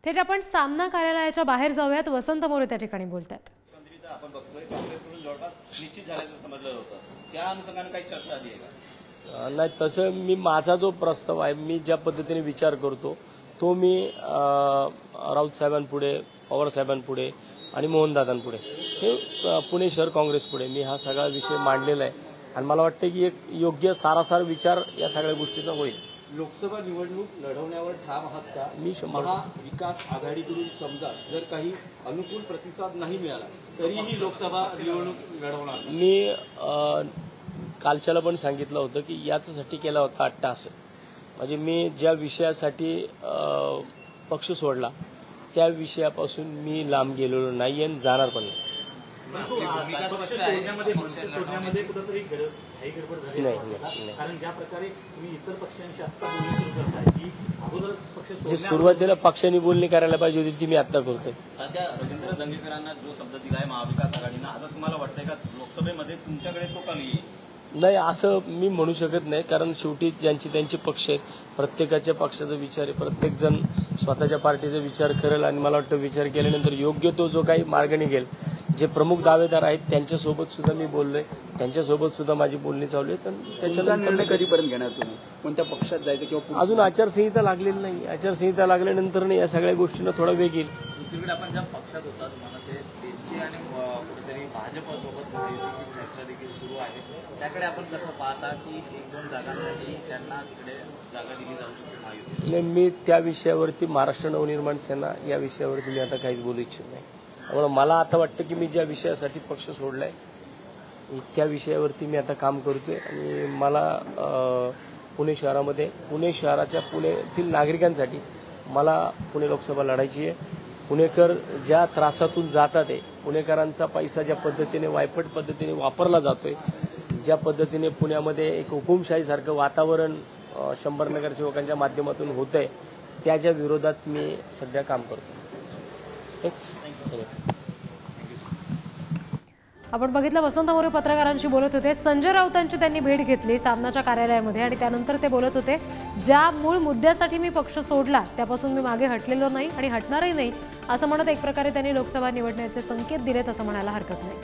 थेट आपण सामना कार्यालयाच्या बाहेर जाऊयात. वसंत मोरे त्या ठिकाणी बोलतात. आपण बघतोय काँग्रेसकडून जवळपास निश्चित झाल्याचं समजलं होतं, त्या अनुषंगाने काही चर्चा आली आहे का? नाही, तसं मी माझा जो प्रस्ताव आहे, मी ज्या पद्धतीने विचार करतो तो मी राऊत साहेबांपुढे, पवार साहेबांपुढे आणि मोहनदादांपुढे, हे पुणे शहर काँग्रेसपुढे मी हा सगळा विषय मांडलेला आहे आणि मला वाटतं की एक योग्य सारासार विचार या सगळ्या गोष्टीचा होईल. लोकसभा निवडणूक लढवण्यावर ठाम आहात का? मी महाविकास आघाडीकडून समजा जर काही अनुकूल प्रतिसाद नाही मिळाला तरीही लोकसभा निवडणूक लढवणार. मी कालच्याला पण सांगितलं होतं की याच्यासाठी केला होता अट्टास. म्हणजे मी ज्या विषयासाठी पक्ष सोडला त्या विषयापासून मी लांब गेलेलो नाही आणि जाणार पण नाही. कारण ज्या प्रकारे तुम्ही इतर पक्षांशी आता बोलणी सुरू करताय की अगोदर पक्ष जे सुरुवातीला पक्षांनी बोलणी करायला पाहिजे होती ती मी आता करतोय. सध्या रवींद्र दंगेकरांना जो शब्द दिलाय महाविकास आघाडीनं, आता तुम्हाला वाटतंय का लोकसभेमध्ये तुमच्याकडे तो का येईल? नाही, असं मी म्हणू शकत नाही, कारण शेवटी ज्यांचे त्यांचे पक्ष आहेत, प्रत्येकाच्या पक्षाचा विचार आहे, प्रत्येक जण स्वतःच्या पार्टीचा विचार करेल आणि मला वाटतं विचार केल्यानंतर योग्य तो जो काही मार्ग निघेल. जे प्रमुख दावेदार आहेत त्यांच्यासोबत सुद्धा मी बोललोय, त्यांच्यासोबत सुद्धा माझी बोलणी चालू आहे. त्याच्यानंतर निर्णय कधीपर्यंत घेणार तुम्ही? कोणत्या पक्षात जायचं किंवा अजून आचारसंहिता लागलेली नाही. आचारसंहिता लागल्यानंतर या सगळ्या गोष्टींना थोडा वेग येईल. दुसरीकडे आपण ज्या पक्षात होता मनसे त्यांची आणि कुठेतरी भाजपसोबत महायुतीची चर्चा देखील सुरू आहे, त्याकडे आपण कसं पाहता की 1-2 जागांसाठी त्यांना तिकडे जागा दिली जाऊ शकते महायुती? मी त्या विषयावरती, महाराष्ट्र नवनिर्माण सेना या विषयावरती मी आता काहीच बोलू इच्छित नाही. त्यामुळे मला आता वाटतं की मी ज्या विषयासाठी पक्ष सोडलाय त्या विषयावरती मी आता काम करतोय आणि मला पुणे शहरामध्ये, पुणे शहराच्या, पुण्यातील नागरिकांसाठी मला पुणे लोकसभा लढायची आहे. पुणेकर ज्या त्रासातून जातात आहे, पुणेकरांचा पैसा ज्या पद्धतीने वायपट पद्धतीने वापरला जातोय, ज्या पद्धतीने पुण्यामध्ये एक हुकुमशाहीसारखं वातावरण 100 नगरसेवकांच्या माध्यमातून होतंय, त्याच्या विरोधात मी सध्या काम करतो. आपण बघितलं वसंत मोरे पत्रकारांशी बोलत होते. संजय राऊतांची त्यांनी भेट घेतली सामनाच्या कार्यालयामध्ये आणि त्यानंतर ते बोलत होते, ज्या मूळ मुद्द्यासाठी मी पक्ष सोडला त्यापासून मी मागे हटलेलो नाही आणि हटणारही नाही, असं म्हणत एक प्रकारे त्यांनी लोकसभा निवडण्याचे संकेत दिलेत असं म्हणायला हरकत नाही.